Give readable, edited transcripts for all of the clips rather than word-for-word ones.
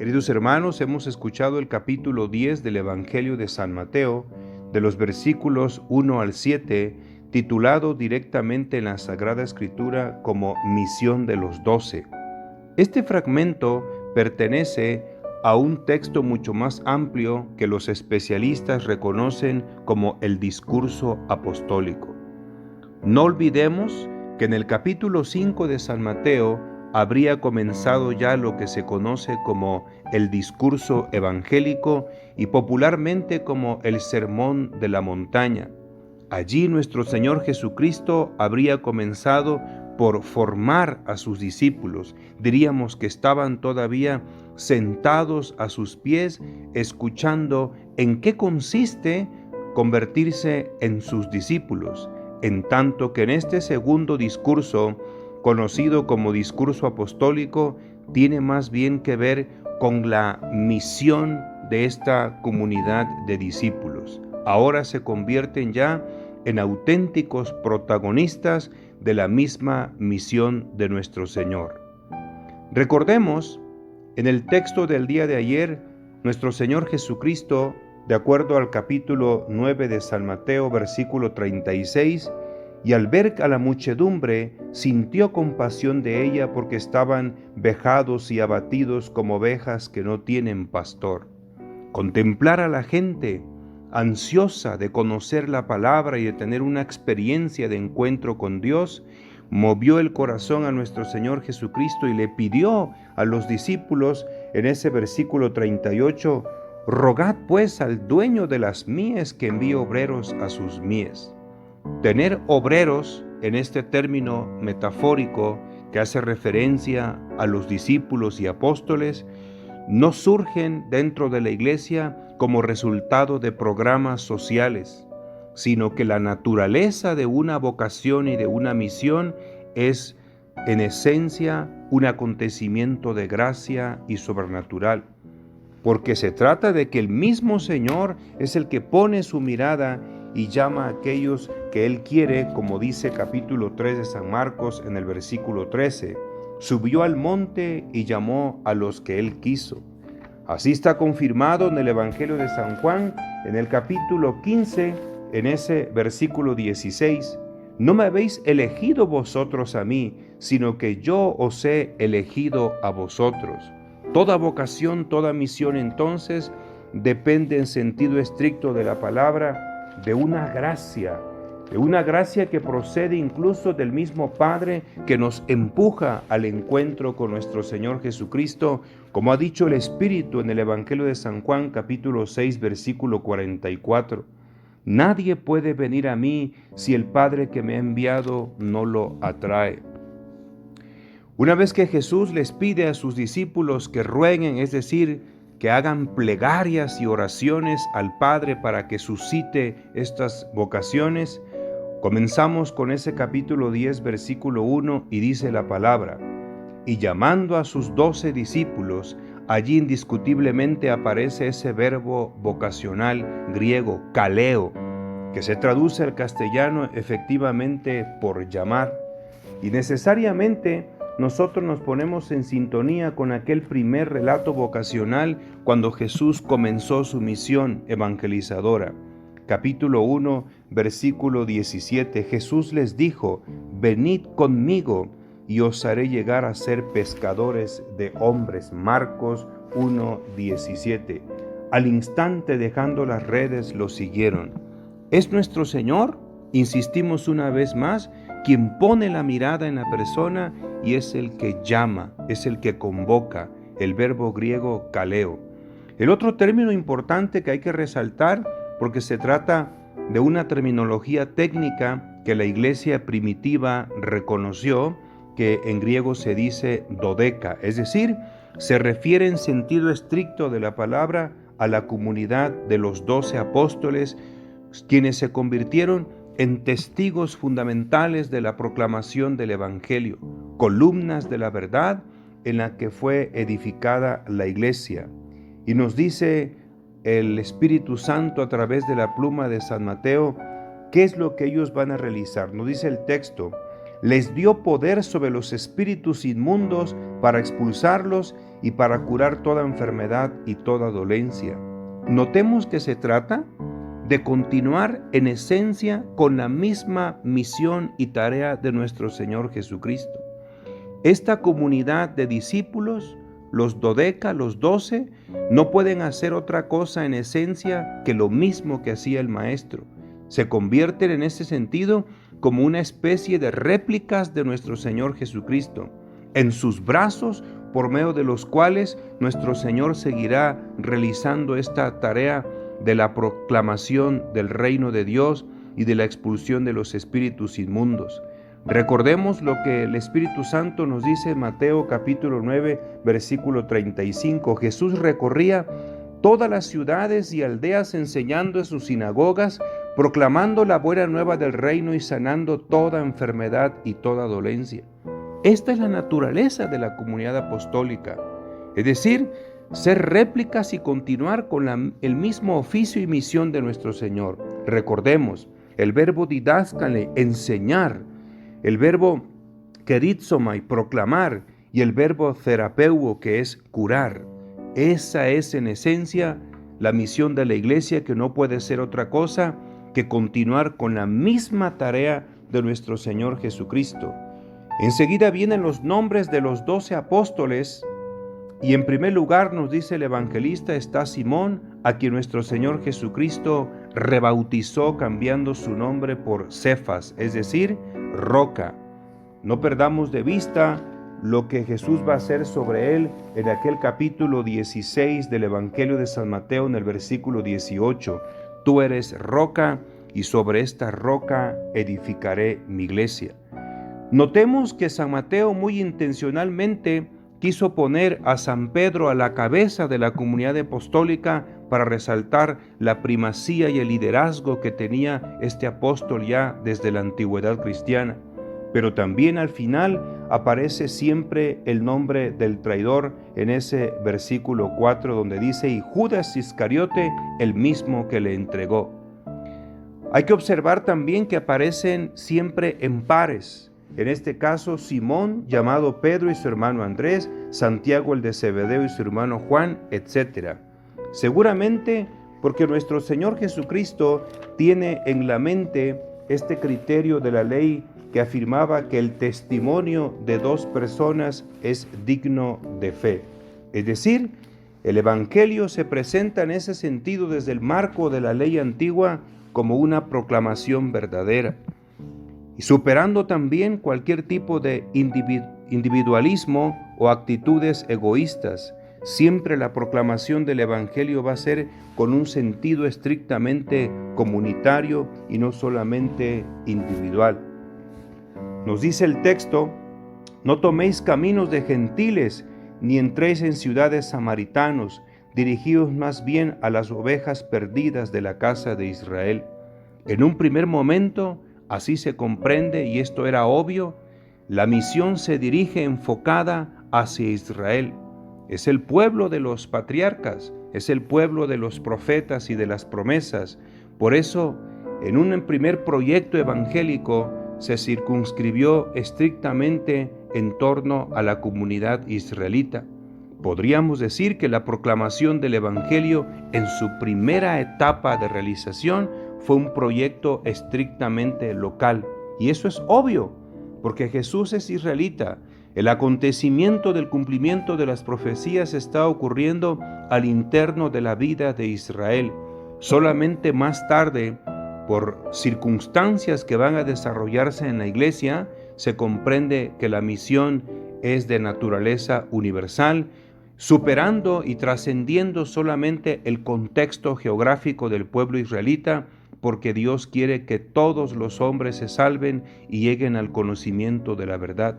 Queridos hermanos, hemos escuchado el capítulo 10 del Evangelio de San Mateo, de los versículos 1 al 7, titulado directamente en la Sagrada Escritura como Misión de los 12. Este fragmento pertenece a un texto mucho más amplio que los especialistas reconocen como el discurso apostólico. No olvidemos que en el capítulo 5 de San Mateo habría comenzado ya lo que se conoce como el discurso evangélico y popularmente como el Sermón de la Montaña. Allí nuestro Señor Jesucristo habría comenzado por formar a sus discípulos. Diríamos que estaban todavía sentados a sus pies, escuchando en qué consiste convertirse en sus discípulos, en tanto que en este segundo discurso, conocido como discurso apostólico, tiene más bien que ver con la misión de esta comunidad de discípulos. Ahora se convierten ya en auténticos protagonistas de la misma misión de nuestro Señor. Recordemos, en el texto del día de ayer, nuestro Señor Jesucristo, de acuerdo al capítulo 9 de San Mateo, versículo 36, y al ver a la muchedumbre, sintió compasión de ella porque estaban vejados y abatidos como ovejas que no tienen pastor. Contemplar a la gente, ansiosa de conocer la palabra y de tener una experiencia de encuentro con Dios, movió el corazón a nuestro Señor Jesucristo y le pidió a los discípulos en ese versículo 38, «Rogad pues al dueño de las mies que envíe obreros a sus mies». Tener obreros, en este término metafórico que hace referencia a los discípulos y apóstoles, no surgen dentro de la iglesia como resultado de programas sociales, sino que la naturaleza de una vocación y de una misión es, en esencia, un acontecimiento de gracia y sobrenatural, porque se trata de que el mismo Señor es el que pone su mirada y llama a aquellos que Él quiere, como dice capítulo 3 de San Marcos en el versículo 13, subió al monte y llamó a los que Él quiso. Así está confirmado en el Evangelio de San Juan, en el capítulo 15, en ese versículo 16, no me habéis elegido vosotros a mí, sino que yo os he elegido a vosotros. Toda vocación, toda misión entonces depende en sentido estricto de la palabra de una gracia que procede incluso del mismo Padre que nos empuja al encuentro con nuestro Señor Jesucristo, como ha dicho el Espíritu en el Evangelio de San Juan, capítulo 6, versículo 44. Nadie puede venir a mí si el Padre que me ha enviado no lo atrae. Una vez que Jesús les pide a sus discípulos que rueguen, es decir, que hagan plegarias y oraciones al Padre para que suscite estas vocaciones, comenzamos con ese capítulo 10, versículo 1, y dice la palabra: y llamando a sus 12 discípulos, allí indiscutiblemente aparece ese verbo vocacional griego, kaleo, que se traduce al castellano efectivamente por llamar, y necesariamente nosotros nos ponemos en sintonía con aquel primer relato vocacional cuando Jesús comenzó su misión evangelizadora. Capítulo 1, versículo 17, Jesús les dijo: venid conmigo y os haré llegar a ser pescadores de hombres. Marcos 1, 17. Al instante, dejando las redes, lo siguieron. ¿Es nuestro Señor? Insistimos una vez más, quien pone la mirada en la persona y es el que llama, es el que convoca, el verbo griego kaleo. El otro término importante que hay que resaltar, porque se trata de una terminología técnica que la iglesia primitiva reconoció, que en griego se dice dodeca, es decir, se refiere en sentido estricto de la palabra a la comunidad de los 12 apóstoles, quienes se convirtieron en testigos fundamentales de la proclamación del Evangelio, columnas de la verdad en la que fue edificada la iglesia. Y nos dice el Espíritu Santo a través de la pluma de San Mateo qué es lo que ellos van a realizar. Nos dice el texto: les dio poder sobre los espíritus inmundos para expulsarlos y para curar toda enfermedad y toda dolencia. Notemos que se trata de continuar en esencia con la misma misión y tarea de nuestro Señor Jesucristo. Esta comunidad de discípulos, los 12, los 12, no pueden hacer otra cosa en esencia que lo mismo que hacía el Maestro. Se convierten en ese sentido como una especie de réplicas de nuestro Señor Jesucristo, en sus brazos, por medio de los cuales nuestro Señor seguirá realizando esta tarea de la proclamación del reino de Dios y de la expulsión de los espíritus inmundos. Recordemos lo que el Espíritu Santo nos dice en Mateo capítulo 9, versículo 35. Jesús recorría todas las ciudades y aldeas enseñando en sus sinagogas, proclamando la buena nueva del reino y sanando toda enfermedad y toda dolencia. Esta es la naturaleza de la comunidad apostólica, es decir, ser réplicas y continuar con el mismo oficio y misión de nuestro Señor. Recordemos, el verbo didáskale, enseñar, el verbo kerizomai, proclamar, y el verbo therapeuo, que es curar. Esa es en esencia la misión de la iglesia, que no puede ser otra cosa que continuar con la misma tarea de nuestro Señor Jesucristo. Enseguida vienen los nombres de los 12 apóstoles, y en primer lugar nos dice el evangelista está Simón, a quien nuestro Señor Jesucristo rebautizó cambiando su nombre por Cefas, es decir, roca. No perdamos de vista lo que Jesús va a hacer sobre él en aquel capítulo 16 del Evangelio de San Mateo, en el versículo 18. Tú eres roca y sobre esta roca edificaré mi iglesia. Notemos que San Mateo muy intencionalmente quiso poner a San Pedro a la cabeza de la comunidad apostólica para resaltar la primacía y el liderazgo que tenía este apóstol ya desde la antigüedad cristiana. Pero también al final aparece siempre el nombre del traidor en ese versículo 4 donde dice, y Judas Iscariote, el mismo que le entregó. Hay que observar también que aparecen siempre en pares. En este caso, Simón, llamado Pedro, y su hermano Andrés, Santiago el de Zebedeo y su hermano Juan, etc. Seguramente porque nuestro Señor Jesucristo tiene en la mente este criterio de la ley que afirmaba que el testimonio de 2 personas es digno de fe. Es decir, el Evangelio se presenta en ese sentido desde el marco de la ley antigua como una proclamación verdadera, y superando también cualquier tipo de individualismo o actitudes egoístas. Siempre la proclamación del Evangelio va a ser con un sentido estrictamente comunitario y no solamente individual. Nos dice el texto, no toméis caminos de gentiles, ni entréis en ciudades samaritanos, dirigíos más bien a las ovejas perdidas de la casa de Israel. En un primer momento, así se comprende, y esto era obvio, la misión se dirige enfocada hacia Israel. Es el pueblo de los patriarcas, es el pueblo de los profetas y de las promesas. Por eso, en un primer proyecto evangélico, se circunscribió estrictamente en torno a la comunidad israelita. Podríamos decir que la proclamación del Evangelio en su primera etapa de realización fue un proyecto estrictamente local. Y eso es obvio, porque Jesús es israelita. El acontecimiento del cumplimiento de las profecías está ocurriendo al interno de la vida de Israel. Solamente más tarde, por circunstancias que van a desarrollarse en la iglesia, se comprende que la misión es de naturaleza universal, superando y trascendiendo solamente el contexto geográfico del pueblo israelita, porque Dios quiere que todos los hombres se salven y lleguen al conocimiento de la verdad.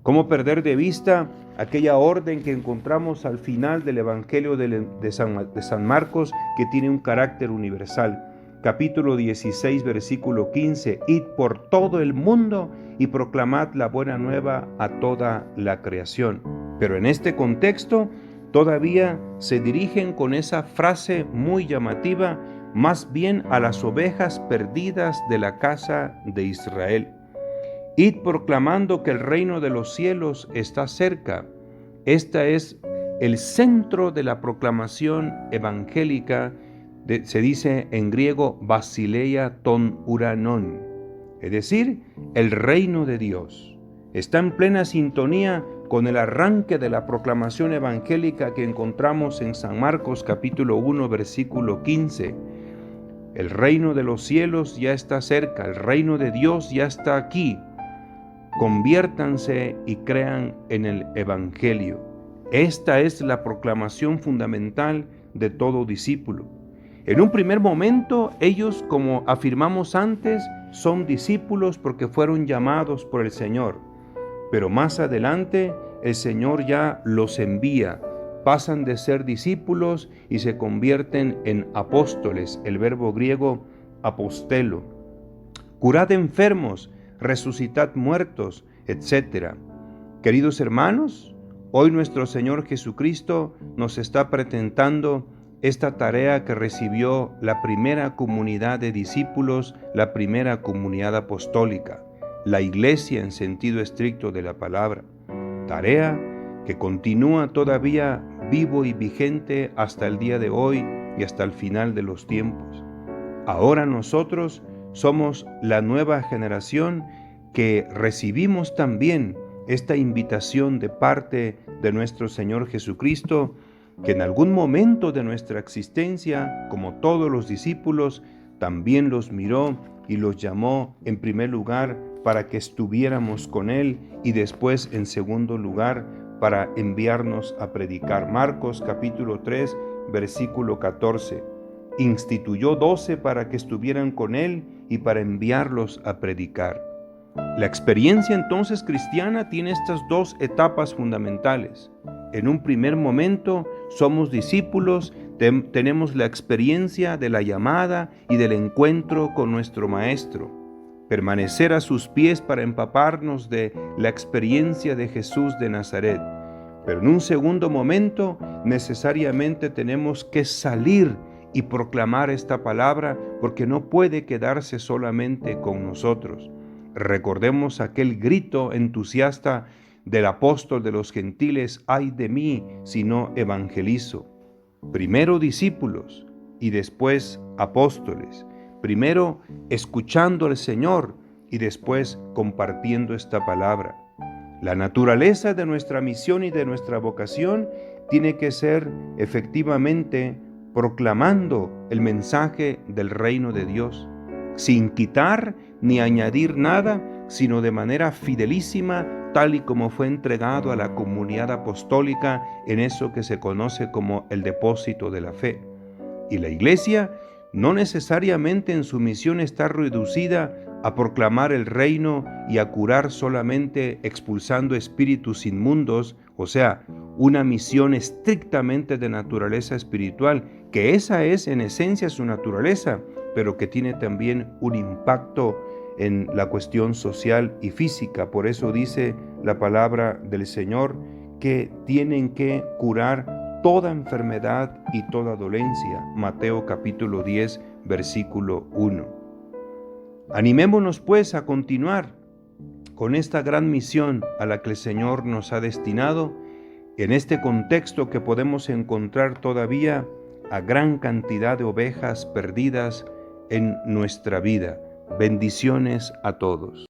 ¿Cómo perder de vista aquella orden que encontramos al final del Evangelio de San Marcos, que tiene un carácter universal? Capítulo 16, versículo 15, id por todo el mundo y proclamad la buena nueva a toda la creación. Pero en este contexto todavía se dirigen con esa frase muy llamativa, más bien a las ovejas perdidas de la casa de Israel. Id proclamando que el reino de los cielos está cerca. Esta es el centro de la proclamación evangélica, se dice en griego basileia ton uranon, es decir, el reino de Dios. Está en plena sintonía con el arranque de la proclamación evangélica que encontramos en San Marcos capítulo 1, versículo 15. El reino de los cielos ya está cerca, el reino de Dios ya está aquí. Conviértanse y crean en el evangelio. Esta es la proclamación fundamental de todo discípulo. En un primer momento, ellos, como afirmamos antes, son discípulos porque fueron llamados por el Señor. Pero más adelante, el Señor ya los envía. Pasan de ser discípulos y se convierten en apóstoles, el verbo griego apostelo. Curad enfermos, resucitad muertos, etc. Queridos hermanos, hoy nuestro Señor Jesucristo nos está presentando esta tarea que recibió la primera comunidad de discípulos, la primera comunidad apostólica, la Iglesia en sentido estricto de la palabra. Tarea que continúa todavía vivo y vigente hasta el día de hoy y hasta el final de los tiempos. Ahora nosotros somos la nueva generación que recibimos también esta invitación de parte de nuestro Señor Jesucristo, que en algún momento de nuestra existencia, como todos los discípulos, también los miró y los llamó en primer lugar para que estuviéramos con Él y después en segundo lugar para enviarnos a predicar. Marcos capítulo 3, versículo 14. Instituyó 12 para que estuvieran con Él y para enviarlos a predicar. La experiencia entonces cristiana tiene estas dos etapas fundamentales. En un primer momento somos discípulos, tenemos la experiencia de la llamada y del encuentro con nuestro Maestro. Permanecer a sus pies para empaparnos de la experiencia de Jesús de Nazaret. Pero en un segundo momento necesariamente tenemos que salir y proclamar esta palabra porque no puede quedarse solamente con nosotros. Recordemos aquel grito entusiasta del apóstol de los gentiles: ¡ay de mí si no evangelizo! Primero discípulos y después apóstoles. Primero escuchando al Señor y después compartiendo esta palabra. La naturaleza de nuestra misión y de nuestra vocación tiene que ser efectivamente proclamando el mensaje del reino de Dios, sin quitar ni añadir nada, sino de manera fidelísima, tal y como fue entregado a la comunidad apostólica en eso que se conoce como el depósito de la fe. Y la Iglesia no necesariamente en su misión está reducida a proclamar el reino y a curar solamente expulsando espíritus inmundos, o sea, una misión estrictamente de naturaleza espiritual, que esa es en esencia su naturaleza, pero que tiene también un impacto en la cuestión social y física. Por eso dice la palabra del Señor que tienen que curar toda enfermedad y toda dolencia. Mateo capítulo 10, versículo 1. Animémonos pues a continuar con esta gran misión a la que el Señor nos ha destinado, en este contexto que podemos encontrar todavía a gran cantidad de ovejas perdidas en nuestra vida. Bendiciones a todos.